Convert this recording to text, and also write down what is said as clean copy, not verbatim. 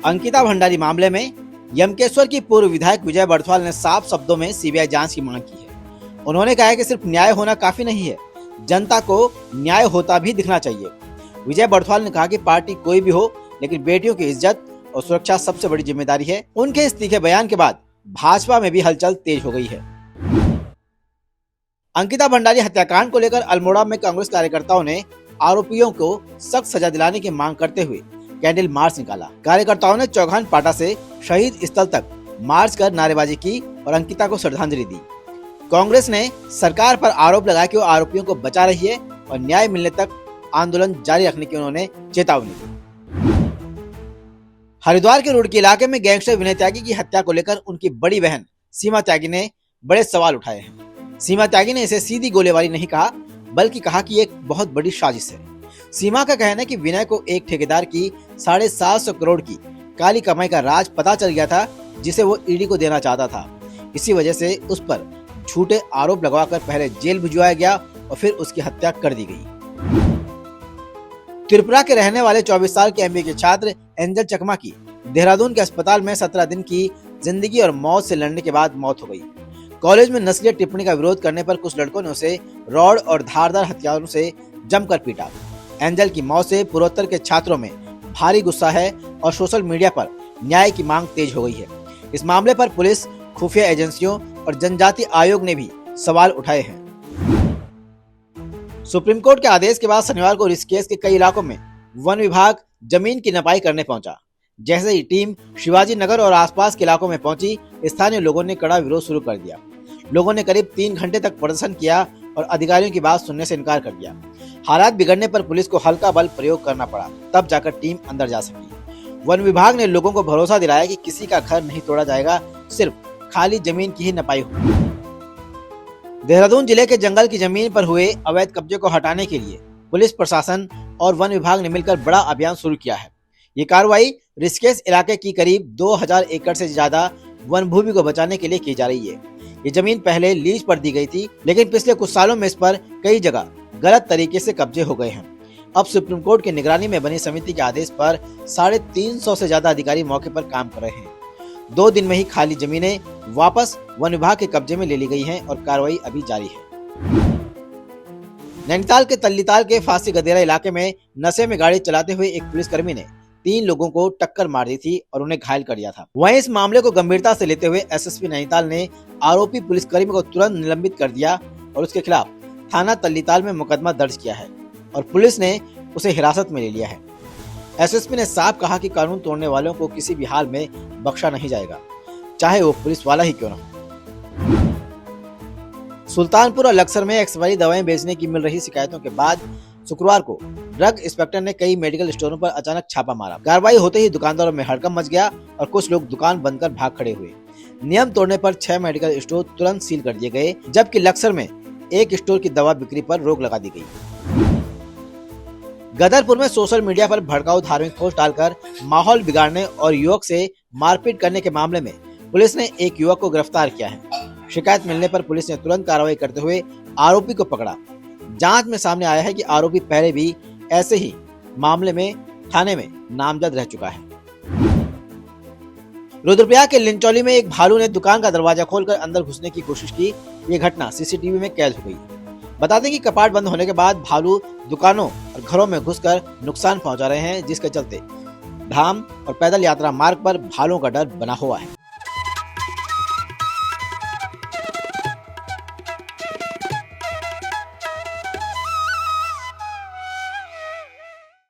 अंकिता भंडारी मामले में यमकेश्वर की पूर्व विधायक विजय बड़थवाल ने साफ शब्दों में सीबीआई जांच की मांग की है। उन्होंने कहा है कि सिर्फ न्याय होना काफी नहीं है, जनता को न्याय होता भी दिखना चाहिए। विजय बड़थवाल ने कहा कि पार्टी कोई भी हो, लेकिन बेटियों की इज्जत और सुरक्षा सबसे बड़ी जिम्मेदारी है। उनके इस तीखे बयान के बाद भाजपा में भी हलचल तेज हो गई है। अंकिता भंडारी हत्याकांड को लेकर अल्मोड़ा में कांग्रेस कार्यकर्ताओं ने आरोपियों को सख्त सजा दिलाने की मांग करते हुए कैंडल मार्च निकाला। कार्यकर्ताओं ने चौघान पाटा से शहीद स्थल तक मार्च कर नारेबाजी की और अंकिता को श्रद्धांजलि दी। कांग्रेस ने सरकार पर आरोप लगाया कि वो आरोपियों को बचा रही है और न्याय मिलने तक आंदोलन जारी रखने की उन्होंने चेतावनी दी। हरिद्वार के रुड़की इलाके में गैंगस्टर विनय त्यागी की हत्या को लेकर उनकी बड़ी बहन सीमा त्यागी ने बड़े सवाल उठाए हैं। सीमा त्यागी ने इसे सीधी गोलीबारी नहीं कहा, बल्कि कहा कि एक बहुत बड़ी साजिश है। सीमा का कहना है कि विनय को एक ठेकेदार की 750 करोड़ की काली कमाई का राज पता चल गया था, जिसे वो ईडी को देना चाहता था। इसी वजह से उस पर झूठे आरोप लगवाकर पहले जेल भिजवाया गया और फिर उसकी हत्या कर दी गई। त्रिपुरा के रहने वाले 24 साल के एमबीए के छात्र एंजल चकमा की देहरादून के अस्पताल में 17 दिन की जिंदगी और मौत से लड़ने के बाद मौत हो गई। कॉलेज में नस्लीय टिप्पणी का विरोध करने पर कुछ लड़कों ने उसे रॉड और धारदार हथियारों से जमकर पीटा। एंजल की मौत से पूर्वोत्तर के छात्रों में भारी गुस्सा है और सोशल मीडिया पर न्याय की मांग तेज हो गई है। इस मामले पर पुलिस, खुफिया एजेंसियों और जनजाति आयोग ने भी सवाल उठाए हैं। सुप्रीम कोर्ट के आदेश के बाद शनिवार को ऋषिकेश के कई इलाकों में वन विभाग जमीन की नपाई करने पहुंचा। जैसे ही टीम शिवाजी नगर और आसपास के इलाकों में पहुंची, स्थानीय लोगों ने कड़ा विरोध शुरू कर दिया। लोगों ने करीब 3 घंटे तक प्रदर्शन किया और अधिकारियों की बात सुनने से इनकार कर दिया। हालात बिगड़ने पर पुलिस को हल्का बल प्रयोग करना पड़ा, तब जाकर टीम अंदर जा सकी। वन विभाग ने लोगों को भरोसा दिलाया कि किसी का घर नहीं तोड़ा जाएगा, सिर्फ खाली जमीन की ही नपाई होगी। देहरादून जिले के जंगल की जमीन पर हुए अवैध कब्जे को हटाने के लिए पुलिस प्रशासन और वन विभाग ने मिलकर बड़ा अभियान शुरू किया है। ये कार्रवाई ऋषिकेश इलाके की करीब 2000 एकड़ से ज्यादा वन भूमि को बचाने के लिए की जा रही है। ये जमीन पहले लीज पर दी गई थी, लेकिन पिछले कुछ सालों में इस पर कई जगह गलत तरीके से कब्जे हो गए हैं। अब सुप्रीम कोर्ट की निगरानी में बनी समिति के आदेश पर 350 से ज्यादा अधिकारी मौके पर काम कर रहे हैं। 2 दिन में ही खाली जमीनें वापस वन विभाग के कब्जे में ले ली गई हैं और कार्रवाई अभी जारी है। नैनीताल के तल्लीताल के फांसी गदेरा इलाके में नशे में गाड़ी चलाते हुए एक पुलिसकर्मी ने 3 लोगों को टक्कर मार दी थी और उन्हें घायल कर दिया था। वहीं इस मामले को गंभीरता से लेते हुए एसएसपी नैनीताल ने आरोपी पुलिसकर्मी को तुरंत निलंबित कर दिया और उसके खिलाफ थाना तल्लीताल में मुकदमा दर्ज किया है और पुलिस ने उसे हिरासत में ले लिया है। एसएसपी ने साफ कहा कि कानून तोड़ने वालों को किसी भी हाल में बख्शा नहीं जाएगा, चाहे वो पुलिस वाला ही क्यों न हो। सुल्तानपुर और लक्सर में एक्सपायरी दवाएं बेचने की मिल रही शिकायतों के बाद शुक्रवार को ड्रग इंस्पेक्टर ने कई मेडिकल स्टोरों पर अचानक छापा मारा। कार्रवाई होते ही दुकानदारों में हड़कंप मच गया और कुछ लोग दुकान बंद कर भाग खड़े हुए। नियम तोड़ने पर 6 मेडिकल स्टोर तुरंत सील कर दिए गए, जबकि लक्सर में एक स्टोर की दवा बिक्री पर रोक लगा दी गई। गदरपुर में सोशल मीडिया पर भड़काऊ धार्मिक पोस्ट डालकर माहौल बिगाड़ने और युवक से मारपीट करने के मामले में पुलिस ने एक युवक को गिरफ्तार किया है। शिकायत मिलने पर पुलिस ने तुरंत कार्रवाई करते हुए आरोपी को पकड़ा। जांच में सामने आया है कि आरोपी पहले भी ऐसे ही मामले में थाने में नामजद रह चुका है। रुद्रप्रयाग के लिंचौली में एक भालू ने दुकान का दरवाजा खोलकर अंदर घुसने की कोशिश की। ये घटना सीसीटीवी में कैद हो गई। बता दें कि कपाट बंद होने के बाद भालू दुकानों और घरों में घुसकर नुकसान पहुंचा रहे हैं, जिसके चलते धाम और पैदल यात्रा मार्ग पर भालुओं का डर बना हुआ है।